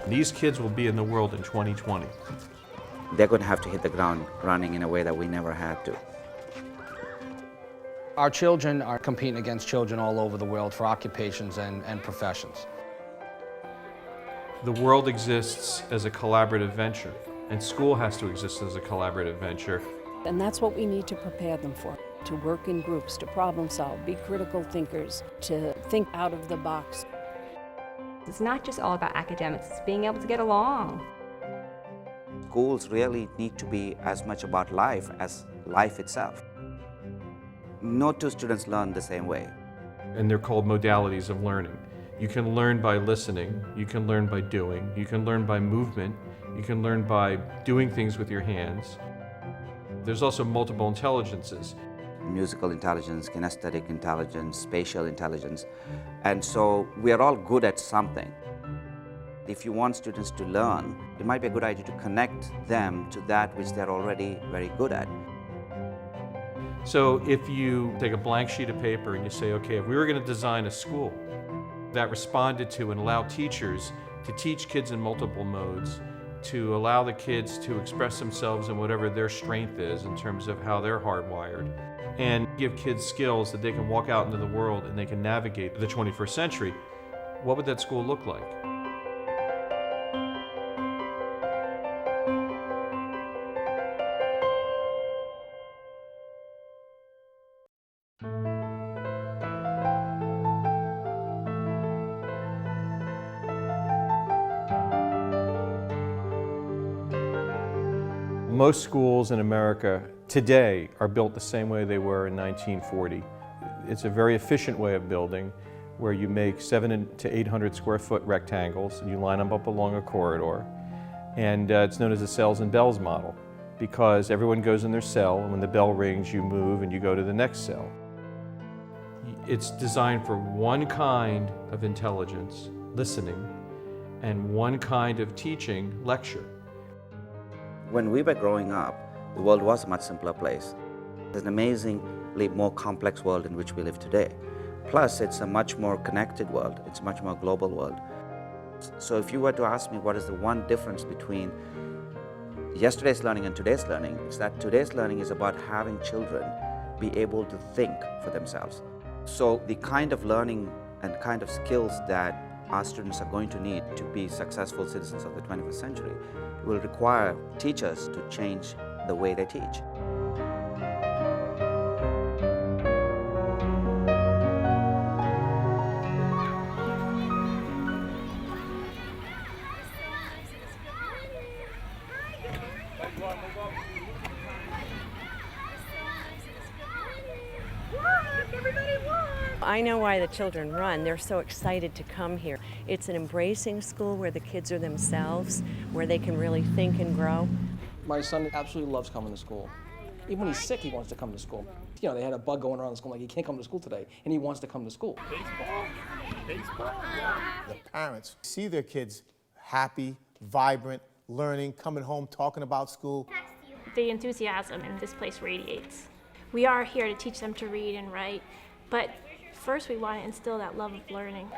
These kids will be in the world in 2020. They're going to have to hit the ground running in a way that we never had to. Our children are competing against children all over the world for occupations and professions. The world exists as a collaborative venture, and school has to exist as a collaborative venture. And that's what we need to prepare them for, to work in groups, to problem solve, be critical thinkers, to think out of the box. It's not just all about academics, it's being able to get along. Schools really need to be as much about life as life itself. No two students learn the same way. And they're called modalities of learning. You can learn by listening, you can learn by doing, you can learn by movement, you can learn by doing things with your hands. There's also multiple intelligences. Musical intelligence, kinesthetic intelligence, spatial intelligence. And so we are all good at something. If you want students to learn, it might be a good idea to connect them to that which they're already very good at. So if you take a blank sheet of paper and you say, okay, if we were going to design a school that responded to and allowed teachers to teach kids in multiple modes, to allow the kids to express themselves in whatever their strength is in terms of how they're hardwired, and give kids skills that they can walk out into the world and they can navigate the 21st century, what would that school look like? Most schools in America today are built the same way they were in 1940. It's a very efficient way of building where you make 700 to 800 square foot rectangles and you line them up along a corridor. And it's known as the cells and bells model because everyone goes in their cell and when the bell rings you move and you go to the next cell. It's designed for one kind of intelligence, listening, and one kind of teaching, lecture. When we were growing up, the world was a much simpler place. It's an amazingly more complex world in which we live today. Plus, it's a much more connected world. It's a much more global world. So if you were to ask me what is the one difference between yesterday's learning and today's learning, it's that today's learning is about having children be able to think for themselves. So the kind of learning and kind of skills that our students are going to need to be successful citizens of the 21st century will require teachers to change the way they teach. I know why the children run. They're so excited to come here. It's an embracing school where the kids are themselves, where they can really think and grow. My son absolutely loves coming to school. Even when he's sick, he wants to come to school. You know, they had a bug going around the school, like he can't come to school today, and he wants to come to school. Baseball. The parents see their kids happy, vibrant, learning, coming home, talking about school. The enthusiasm in this place radiates. We are here to teach them to read and write, but first we want to instill that love of learning.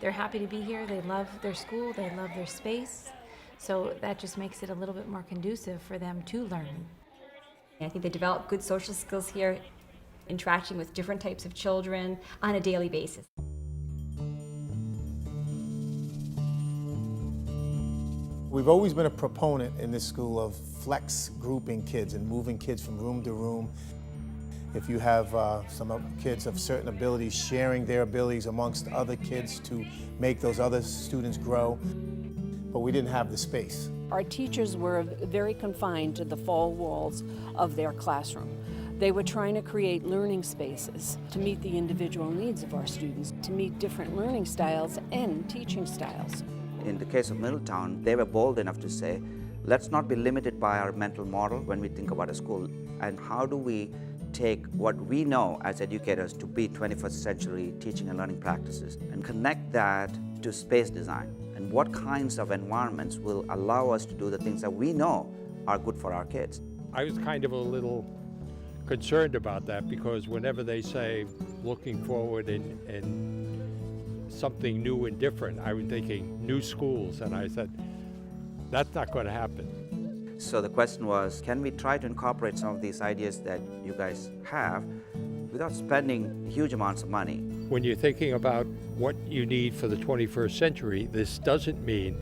They're happy to be here, they love their school, they love their space, so that just makes it a little bit more conducive for them to learn. I think they develop good social skills here, interacting with different types of children on a daily basis. We've always been a proponent in this school of flex grouping kids and moving kids from room to room. If you have some kids of certain abilities, sharing their abilities amongst other kids to make those other students grow, but we didn't have the space. Our teachers were very confined to the four walls of their classroom. They were trying to create learning spaces to meet the individual needs of our students, to meet different learning styles and teaching styles. In the case of Middletown, they were bold enough to say, let's not be limited by our mental model when we think about a school, and how do we take what we know as educators to be 21st century teaching and learning practices and connect that to space design, and what kinds of environments will allow us to do the things that we know are good for our kids. I was kind of a little concerned about that because whenever they say looking forward and something new and different. I was thinking new schools, and I said, that's not going to happen. So the question was, can we try to incorporate some of these ideas that you guys have without spending huge amounts of money? When you're thinking about what you need for the 21st century, this doesn't mean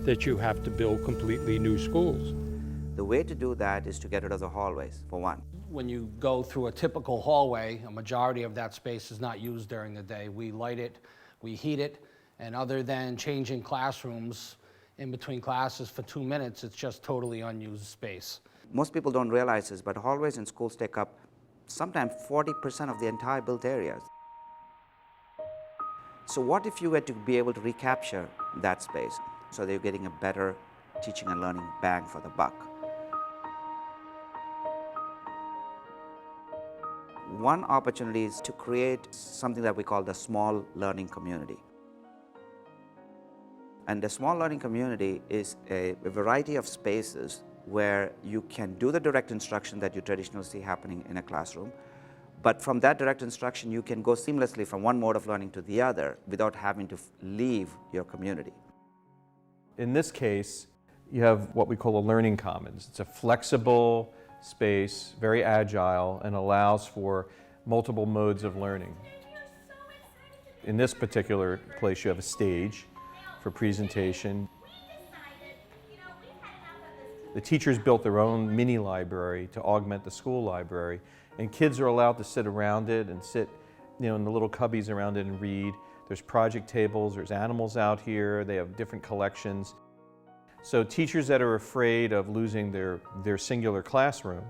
that you have to build completely new schools. The way to do that is to get rid of the hallways, for one. When you go through a typical hallway, a majority of that space is not used during the day. We light it, we heat it, and other than changing classrooms in between classes for 2 minutes, it's just totally unused space. Most people don't realize this, but hallways in schools take up sometimes 40% of the entire built areas. So what if you were to be able to recapture that space so that you're getting a better teaching and learning bang for the buck? One opportunity is to create something that we call the small learning community. And the small learning community is a variety of spaces where you can do the direct instruction that you traditionally see happening in a classroom, but from that direct instruction you can go seamlessly from one mode of learning to the other without having to leave your community. In this case, you have what we call a learning commons. It's a flexible space, very agile, and allows for multiple modes of learning. In this particular place, you have a stage for presentation. The teachers built their own mini library to augment the school library, and kids are allowed to sit around it and sit, in the little cubbies around it and read. There's project tables, there's animals out here, they have different collections. So teachers that are afraid of losing their singular classroom,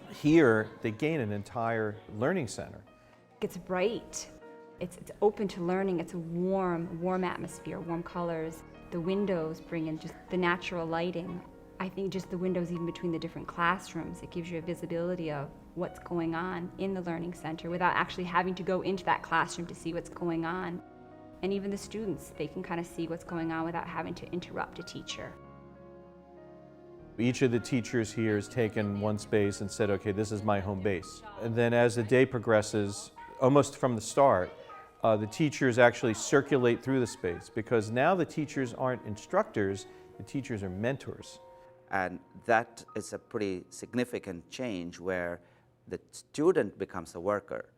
here they gain an entire learning center. It's bright. It's open to learning. It's a warm atmosphere, warm colors. The windows bring in just the natural lighting. I think just the windows even between the different classrooms, it gives you a visibility of what's going on in the learning center without actually having to go into that classroom to see what's going on. And even the students, they can kind of see what's going on without having to interrupt a teacher. Each of the teachers here has taken one space and said, okay, this is my home base. And then as the day progresses, almost from the start, the teachers actually circulate through the space, because now the teachers aren't instructors, the teachers are mentors. And that is a pretty significant change where the student becomes the worker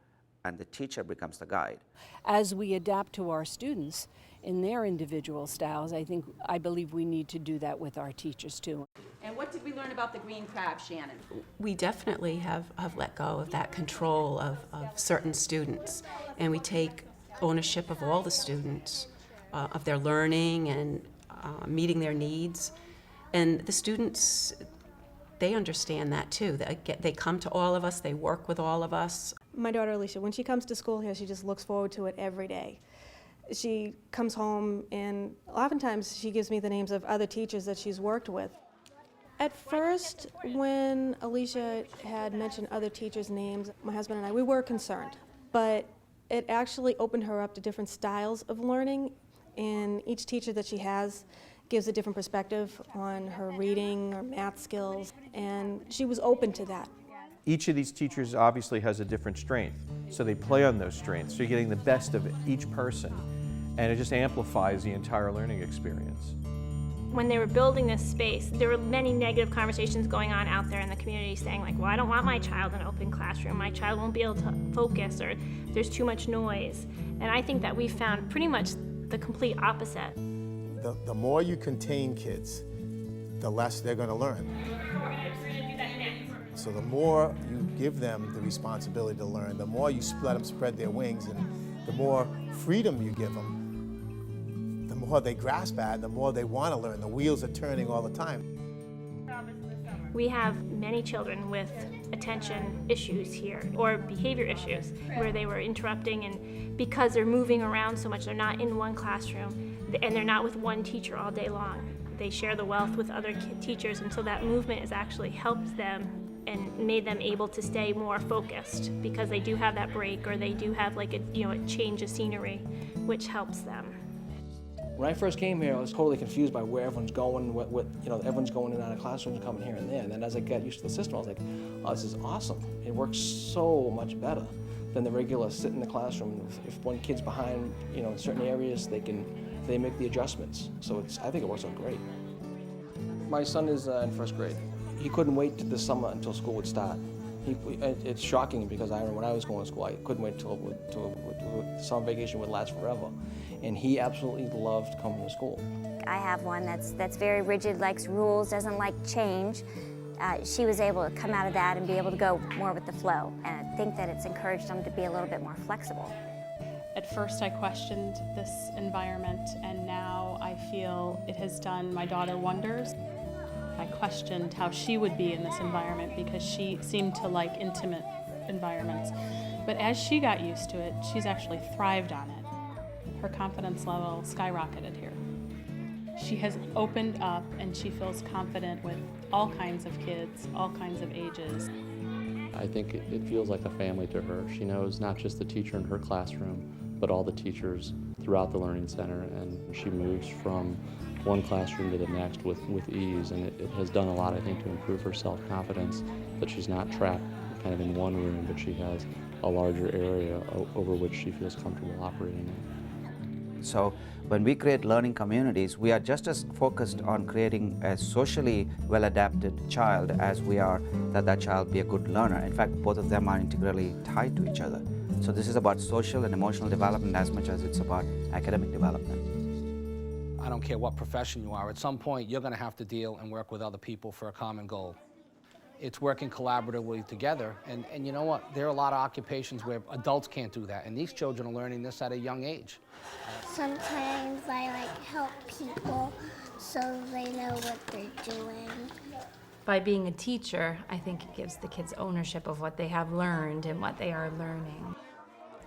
and the teacher becomes the guide. As we adapt to our students in their individual styles, I believe we need to do that with our teachers too. And what did we learn about the green crab, Shannon? We definitely have let go of that control of certain students, and we take ownership of all the students, of their learning and meeting their needs. And the students, they understand that too. They come to all of us, they work with all of us. My daughter Alicia, when she comes to school here, she just looks forward to it every day. She comes home and oftentimes she gives me the names of other teachers that she's worked with. At first, when Alicia had mentioned other teachers' names, my husband and I, we were concerned. But it actually opened her up to different styles of learning, and each teacher that she has gives a different perspective on her reading or math skills, and she was open to that. Each of these teachers obviously has a different strength, so they play on those strengths. So you're getting the best of each person, and it just amplifies the entire learning experience. When they were building this space, there were many negative conversations going on out there in the community saying like, well, I don't want my child in an open classroom. My child won't be able to focus, or there's too much noise. And I think that we found pretty much the complete opposite. The more you contain kids, the less they're going to learn. So the more you give them the responsibility to learn, the more you let them spread their wings, and the more freedom you give them, the more they grasp at, the more they want to learn. The wheels are turning all the time. We have many children with attention issues here, or behavior issues, where they were interrupting, and because they're moving around so much, they're not in one classroom, and they're not with one teacher all day long. They share the wealth with other teachers, and so that movement has actually helped them and made them able to stay more focused, because they do have that break, or they do have like a change of scenery, which helps them. When I first came here, I was totally confused by where everyone's going, everyone's going in and out of classrooms and coming here and there. And then as I got used to the system, I was like, oh, this is awesome. It works so much better than the regular sit in the classroom. If one kid's behind, in certain areas, they make the adjustments. So I think it works out great. My son is in first grade. He couldn't wait this summer until school would start. It's shocking because I remember when I was going to school, I couldn't wait till summer vacation would last forever. And he absolutely loved coming to school. I have one that's very rigid, likes rules, doesn't like change. She was able to come out of that and be able to go more with the flow. And I think that it's encouraged them to be a little bit more flexible. At first I questioned this environment, and now I feel it has done my daughter wonders. I questioned how she would be in this environment because she seemed to like intimate environments. But as she got used to it, she's actually thrived on it. Her confidence level skyrocketed here. She has opened up and she feels confident with all kinds of kids, all kinds of ages. I think it feels like a family to her. She knows not just the teacher in her classroom, but all the teachers throughout the Learning Center, and she moves from one classroom to the next with ease, and it has done a lot, I think, to improve her self-confidence, that she's not trapped kind of in one room, but she has a larger area over which she feels comfortable operating in. So when we create learning communities, we are just as focused on creating a socially well-adapted child as we are that child be a good learner. In fact, both of them are integrally tied to each other. So this is about social and emotional development as much as it's about academic development. I don't care what profession you are, at some point you're going to have to deal and work with other people for a common goal. It's working collaboratively together, and you know what? There are a lot of occupations where adults can't do that, and these children are learning this at a young age. Sometimes I help people so they know what they're doing. By being a teacher, I think it gives the kids ownership of what they have learned and what they are learning.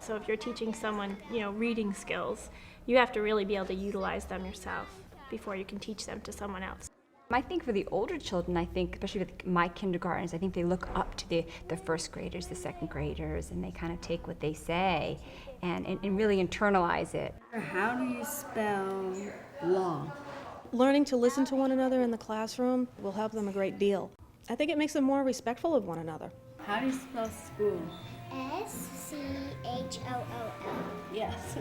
So if you're teaching someone, reading skills, you have to really be able to utilize them yourself before you can teach them to someone else. I think for the older children, especially with my kindergartners, I think they look up to the first graders, the second graders, and they kind of take what they say and really internalize it. How do you spell law? Learning to listen to one another in the classroom will help them a great deal. I think it makes them more respectful of one another. How do you spell school? S-C-H-O-O-L. Yes.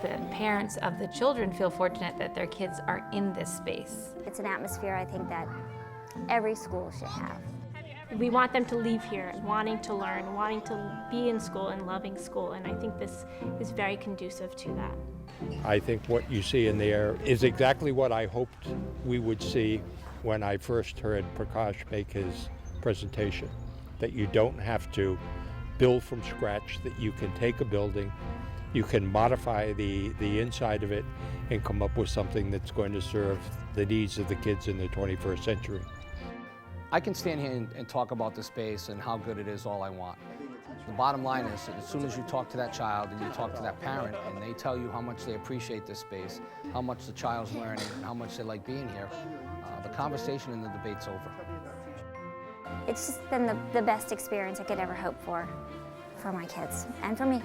The parents of the children feel fortunate that their kids are in this space. It's an atmosphere I think that every school should have. We want them to leave here wanting to learn, wanting to be in school and loving school, and I think this is very conducive to that. I think what you see in there is exactly what I hoped we would see when I first heard Prakash make his presentation, that you don't have to build from scratch, that you can take a building, you can modify the inside of it and come up with something that's going to serve the needs of the kids in the 21st century. I can stand here and talk about the space and how good it is all I want. The bottom line is, as soon as you talk to that child and you talk to that parent and they tell you how much they appreciate this space, how much the child's learning, and how much they like being here, the conversation and the debate's over. It's just been the best experience I could ever hope for my kids and for me.